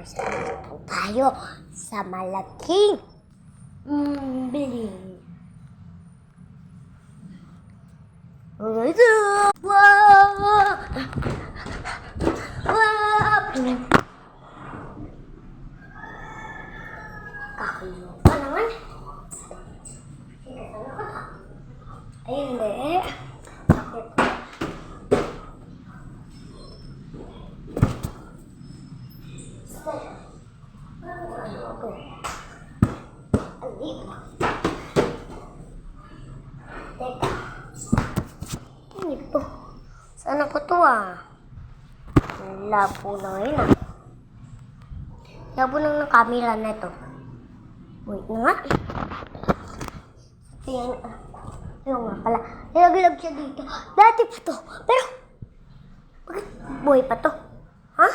First time po tayo sa malaking building. Wow! Wow! Kakaiba pa naman. Ay, hindi. Bakit? Teka. Ano ito? Saan ako to Labo na ngayon Labo na ng camera na ito. Wait na nga. Ayan. Ayun nga pala. Nilaglag siya dito. Dati pa to. Pero, bakit buhay pa to? Ha?